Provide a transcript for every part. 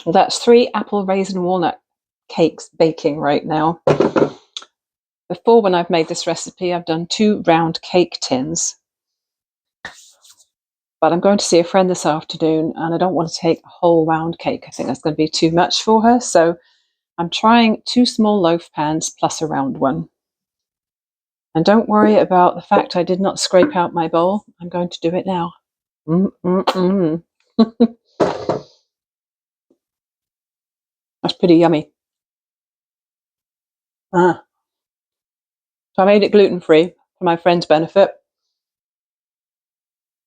Well, that's 3 apple raisin walnut cakes baking right now. Before, when I've made this recipe, I've done 2 round cake tins. But I'm going to see a friend this afternoon, and I don't want to take a whole round cake. I think that's going to be too much for her. So I'm trying 2 small loaf pans plus a round one. And don't worry about the fact I did not scrape out my bowl. I'm going to do it now. That's pretty yummy. So I made it gluten-free for my friend's benefit.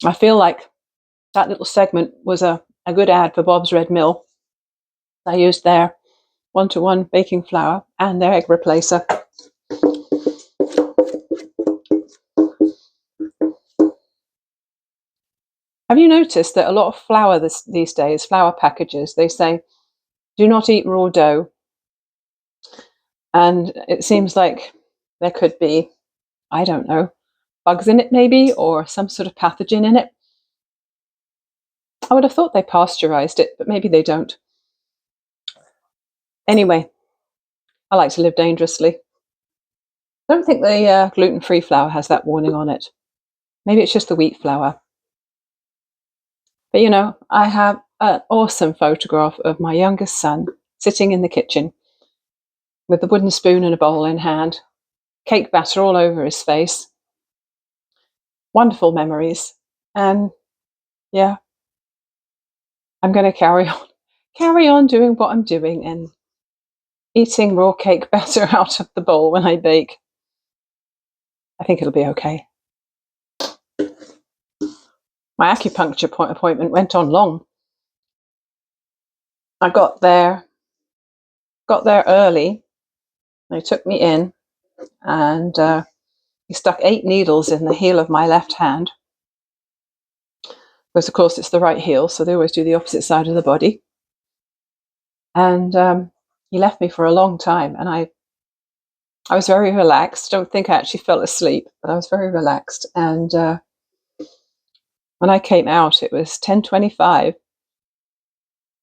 I feel like that little segment was a good ad for Bob's Red Mill. I used their 1-to-1 baking flour and their egg replacer. Have you noticed that a lot of flour these days, flour packages, they say, do not eat raw dough. And it seems like there could be, I don't know, bugs in it maybe, or some sort of pathogen in it. I would have thought they pasteurized it, but maybe they don't. Anyway, I like to live dangerously. I don't think the gluten-free flour has that warning on it. Maybe it's just the wheat flour. But you know, I have an awesome photograph of my youngest son sitting in the kitchen with the wooden spoon and a bowl in hand, cake batter all over his face. Wonderful memories. And yeah, I'm going to carry on doing what I'm doing and eating raw cake batter out of the bowl when I bake. I think it'll be okay. My acupuncture appointment went on long. I got there early. They took me in, and he stuck 8 needles in the heel of my left hand. Because of course it's the right heel, so they always do the opposite side of the body. And he left me for a long time, and I was very relaxed. Don't think I actually fell asleep, but I was very relaxed. And when I came out, it was 10:25,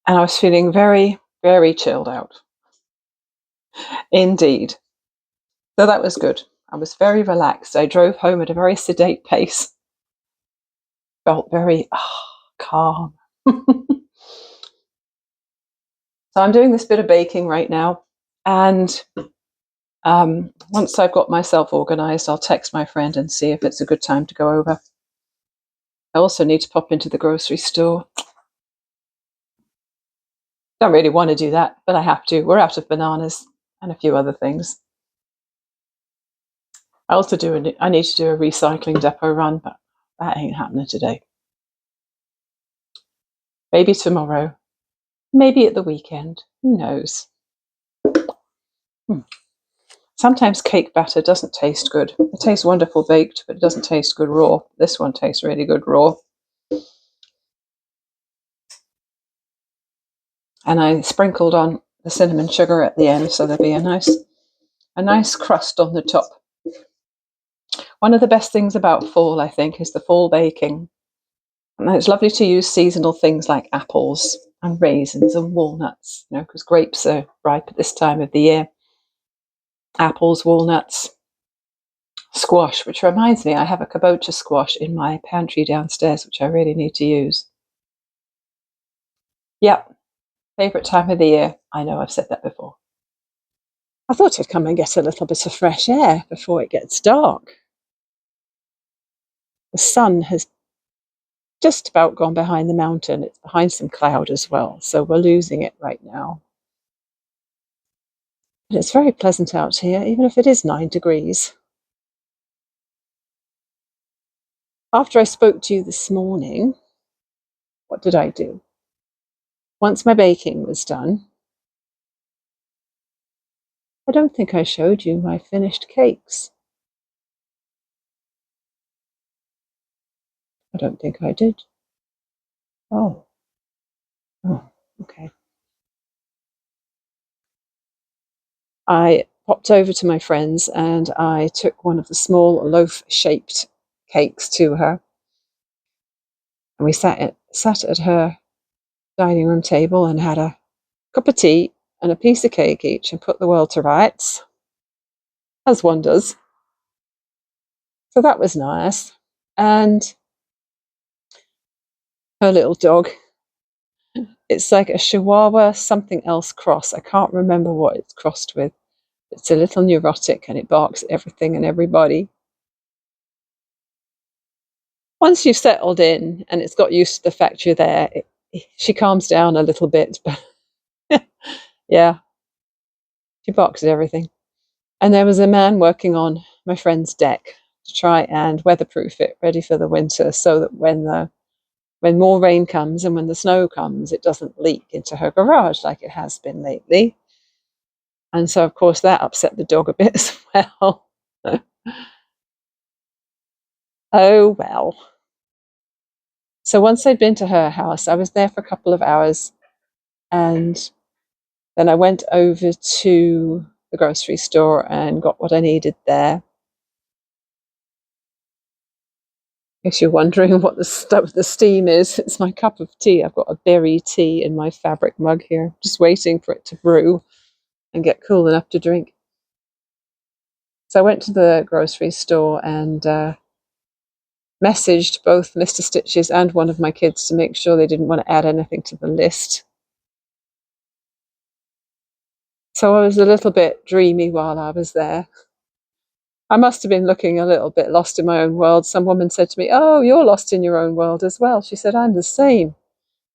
and I was feeling very, very chilled out. Indeed. So that was good. I was very relaxed. I drove home at a very sedate pace. Felt very calm. So I'm doing this bit of baking right now, and once I've got myself organized, I'll text my friend and see if it's a good time to go over. I also need to pop into the grocery store. Don't really want to do that, but I have to. We're out of bananas and a few other things. I need to do a recycling depot run, but that ain't happening today. Maybe tomorrow. Maybe at the weekend. Who knows? Sometimes cake batter doesn't taste good. It tastes wonderful baked, but it doesn't taste good raw. This one tastes really good raw. And I sprinkled on the cinnamon sugar at the end, so there'll be a nice crust on the top. One of the best things about fall, I think, is the fall baking. And it's lovely to use seasonal things like apples and raisins and walnuts, you know, because grapes are ripe at this time of the year. Apples, walnuts, squash, which reminds me, I have a kabocha squash in my pantry downstairs, which I really need to use. Yep, favourite time of the year. I know I've said that before. I thought I'd come and get a little bit of fresh air before it gets dark. The sun has just about gone behind the mountain. It's behind some cloud as well, so we're losing it right now. But it's very pleasant out here, even if it is 9 degrees. After I spoke to you this morning, what did I do? Once my baking was done, I don't think I showed you my finished cakes. I don't think I did. Oh, okay. I popped over to my friend's and I took one of the small loaf-shaped cakes to her. And we sat at her dining room table and had a cup of tea and a piece of cake each and put the world to rights, as one does. So that was nice. And her little dog, it's like a Chihuahua something else cross. I can't remember what it's crossed with. It's a little neurotic and it barks at everything and everybody. Once you've settled in and it's got used to the fact you're there, she calms down a little bit, but yeah, she barks at everything. And there was a man working on my friend's deck to try and weatherproof it, ready for the winter, so that when more rain comes and when the snow comes, it doesn't leak into her garage like it has been lately. And so, of course, that upset the dog a bit as well. Oh, well. So once I'd been to her house, I was there for a couple of hours, and then I went over to the grocery store and got what I needed there. If you're wondering what the steam is, it's my cup of tea. I've got a berry tea in my fabric mug here, just waiting for it to brew and get cool enough to drink. So I went to the grocery store and messaged both Mr. Stitches and one of my kids to make sure they didn't want to add anything to the list. So I was a little bit dreamy while I was there. I must have been looking a little bit lost in my own world. Some woman said to me, "Oh, you're lost in your own world as well." She said, "I'm the same."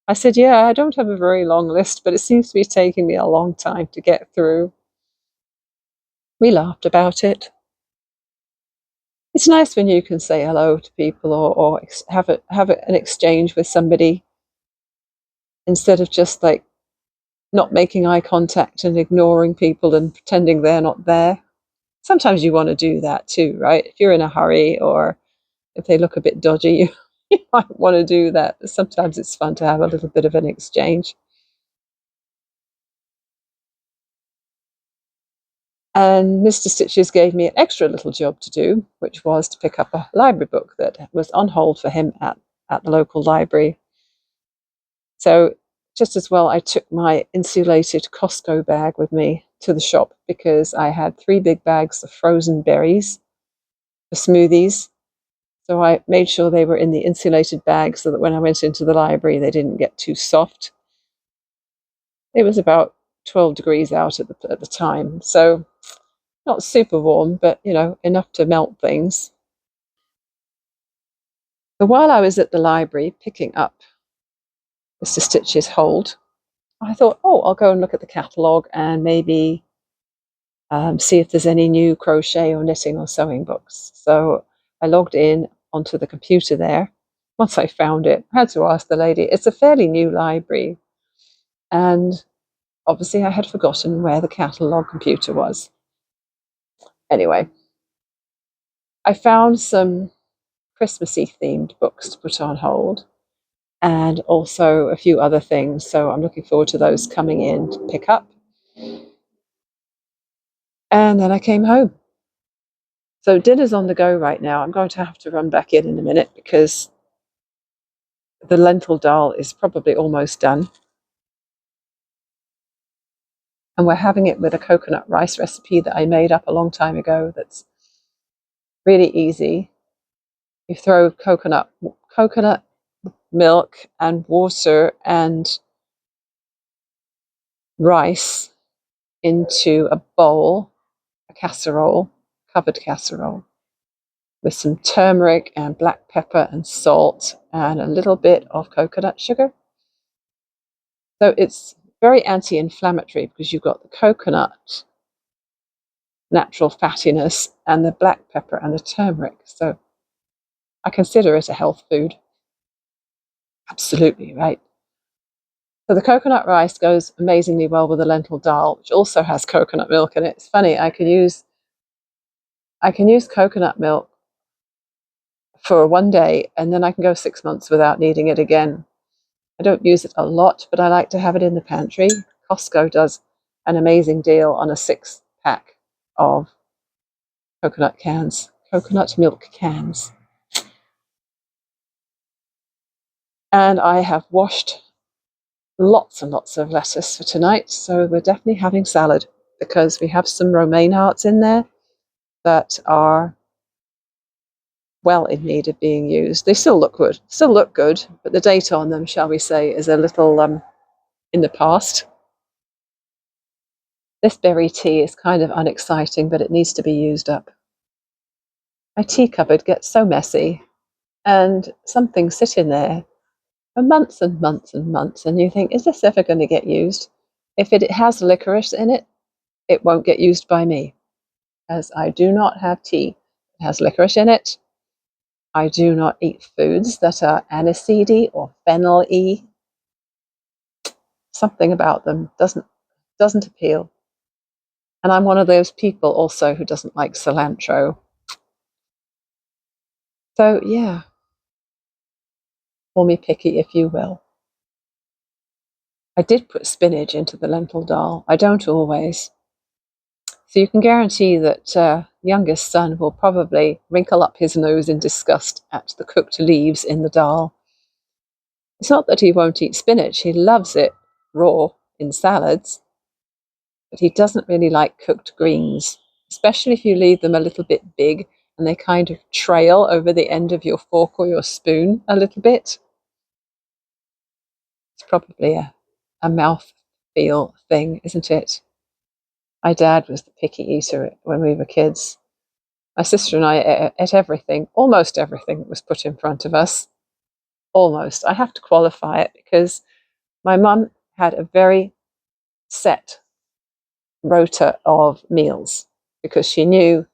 I said, "Yeah, I don't have a very long list, but it seems to be taking me a long time to get through." We laughed about it. It's nice when you can say hello to people or have an exchange with somebody instead of just like not making eye contact and ignoring people and pretending they're not there. Sometimes you want to do that too, right? If you're in a hurry or if they look a bit dodgy, you might want to do that. But sometimes it's fun to have a little bit of an exchange. And Mr. Stitches gave me an extra little job to do, which was to pick up a library book that was on hold for him at the local library. So just as well, I took my insulated Costco bag with me to the shop because I had 3 big bags of frozen berries for smoothies. So I made sure they were in the insulated bag so that when I went into the library, they didn't get too soft. It was about 12 degrees out at the time, so not super warm, but enough to melt things. So while I was at the library picking up Mr. Stitch's hold, I thought, oh, I'll go and look at the catalogue and maybe see if there's any new crochet or knitting or sewing books. So I logged in onto the computer there. Once I found it, I had to ask the lady. It's a fairly new library, and obviously I had forgotten where the catalogue computer was. Anyway, I found some Christmassy themed books to put on hold and also a few other things. So I'm looking forward to those coming in to pick up. And then I came home. So dinner's on the go right now. I'm going to have to run back in a minute because the lentil dal is probably almost done. And we're having it with a coconut rice recipe that I made up a long time ago that's really easy. You throw coconut milk and water and rice into a bowl, a casserole, covered casserole, with some turmeric and black pepper and salt and a little bit of coconut sugar. So it's very anti-inflammatory because you've got the coconut, natural fattiness, and the black pepper and the turmeric. So I consider it a health food. Absolutely, right? So the coconut rice goes amazingly well with the lentil dal, which also has coconut milk in it. It's funny, I can use coconut milk for 1 day and then I can go 6 months without needing it again. I don't use it a lot, but I like to have it in the pantry. Costco does an amazing deal on a 6-pack of coconut milk cans. And I have washed lots and lots of lettuce for tonight, so we're definitely having salad because we have some romaine hearts in there that are well in need of being used. They still look good, but the date on them, shall we say, is a little in the past. This berry tea is kind of unexciting, but it needs to be used up. My tea cupboard gets so messy, and some things sit in there for months and months and months, and you think, is this ever going to get used? If it has licorice in it, it won't get used by me, as I do not have tea that has licorice in it. I do not eat foods that are aniseedy or fennel-y. Something about them doesn't appeal. And I'm one of those people also who doesn't like cilantro. So yeah, call me picky if you will. I did put spinach into the lentil dal. I don't always. So you can guarantee that youngest son will probably wrinkle up his nose in disgust at the cooked leaves in the dal. It's not that he won't eat spinach. He loves it raw in salads, but he doesn't really like cooked greens, especially if you leave them a little bit big and they kind of trail over the end of your fork or your spoon a little bit. It's probably a mouth feel thing, isn't it? My dad was the picky eater when we were kids. My sister and I ate everything, almost everything that was put in front of us. Almost. I have to qualify it because my mum had a very set rota of meals because she knew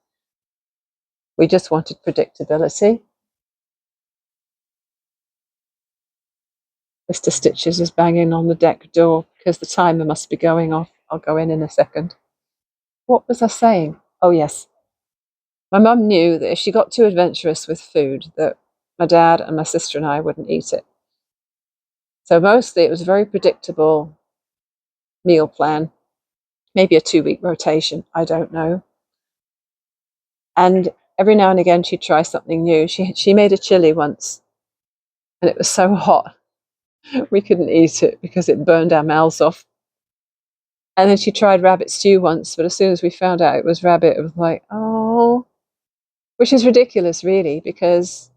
we just wanted predictability. Mr. Stitches is banging on the deck door because the timer must be going off. I'll go in a second. What was I saying? Oh, yes. My mum knew that if she got too adventurous with food, that my dad and my sister and I wouldn't eat it. So mostly it was a very predictable meal plan, maybe a 2-week rotation, I don't know. And every now and again she'd try something new. She made a chili once, and it was so hot we couldn't eat it because it burned our mouths off. And then she tried rabbit stew once, but as soon as we found out it was rabbit, it was like, oh, which is ridiculous, really, because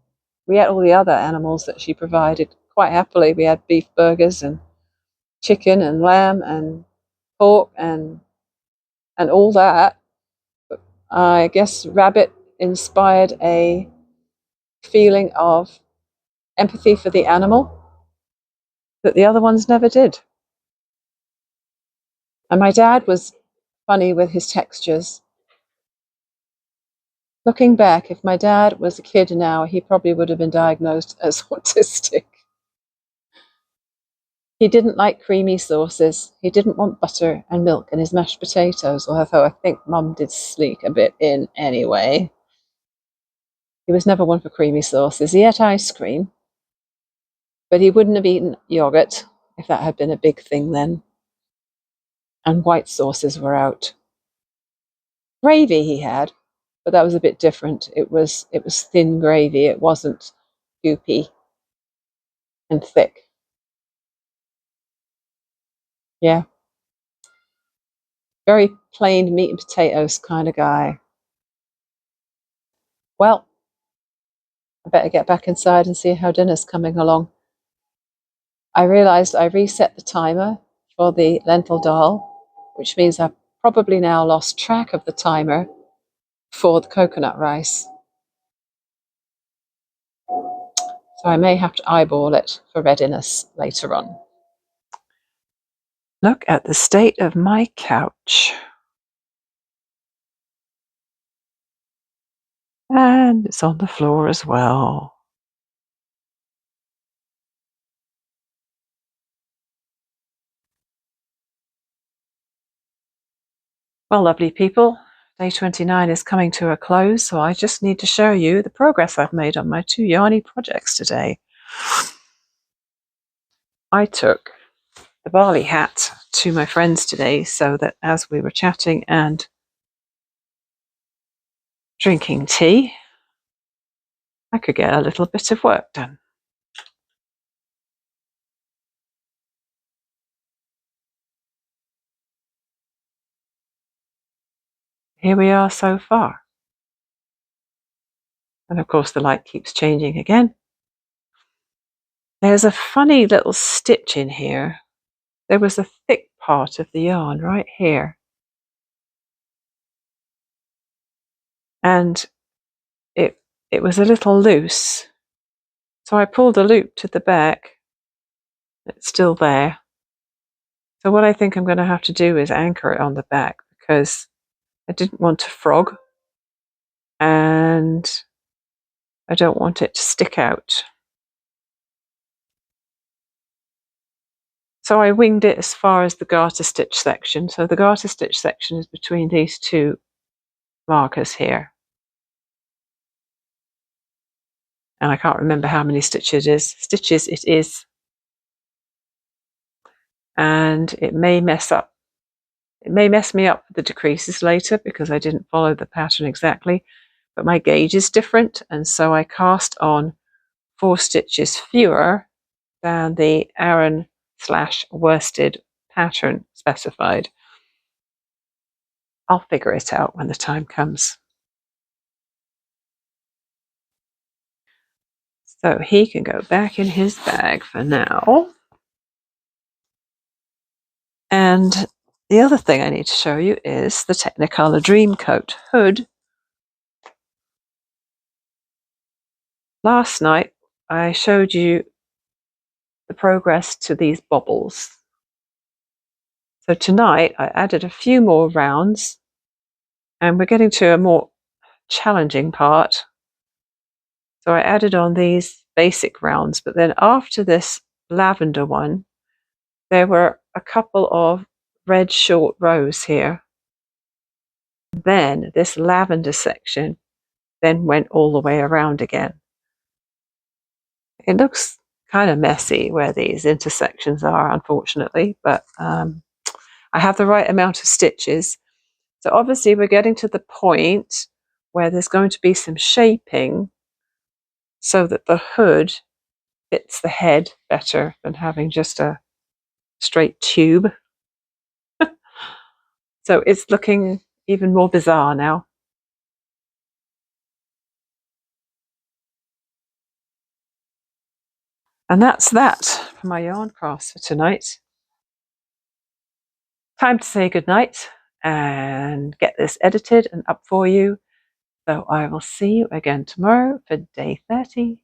we ate all the other animals that she provided quite happily. We had beef burgers and chicken and lamb and pork and all that. But I guess rabbit inspired a feeling of empathy for the animal that the other ones never did. And my dad was funny with his textures. Looking back, if my dad was a kid now, he probably would have been diagnosed as autistic. He didn't like creamy sauces. He didn't want butter and milk in his mashed potatoes, although I think Mum did sneak a bit in anyway. He was never one for creamy sauces. He ate ice cream, but he wouldn't have eaten yogurt if that had been a big thing then. And white sauces were out. Gravy he had, but that was a bit different. It was thin gravy. It wasn't goopy and thick. Yeah. Very plain meat and potatoes kind of guy. Well, I better get back inside and see how dinner's coming along. I realised I reset the timer for the lentil dal, which means I've probably now lost track of the timer for the coconut rice. So I may have to eyeball it for readiness later on. Look at the state of my couch. And it's on the floor as well. Well, lovely people, day 29 is coming to a close, so I just need to show you the progress I've made on my 2 yarny projects today. I took the Barley hat to my friends today so that as we were chatting and drinking tea, I could get a little bit of work done. here we are so far. And of course the light keeps changing again. There's a funny little stitch in here. There was a thick part of the yarn right here. And it was a little loose. So I pulled a loop to the back. It's still there. So what I think I'm going to have to do is anchor it on the back because I didn't want to frog and I don't want it to stick out. So I winged it as far as the garter stitch section. So the garter stitch section is between these two markers here. And I can't remember how many stitches it is. And it may mess me up with the decreases later because I didn't follow the pattern exactly, but my gauge is different, and so I cast on 4 stitches fewer than the Aran / worsted pattern specified. I'll figure it out when the time comes. So he can go back in his bag for now. And the other thing I need to show you is the Technicolor Dreamcoat hood. Last night I showed you the progress to these bobbles. So tonight I added a few more rounds and we're getting to a more challenging part. So I added on these basic rounds, but then after this lavender one, there were a couple of red short rows here. Then this lavender section then went all the way around again. It looks kind of messy where these intersections are, unfortunately, but I have the right amount of stitches. So obviously we're getting to the point where there's going to be some shaping so that the hood fits the head better than having just a straight tube. So it's looking even more bizarre now. And that's that for my yarn crafts for tonight. Time to say goodnight and get this edited and up for you. So I will see you again tomorrow for day 30.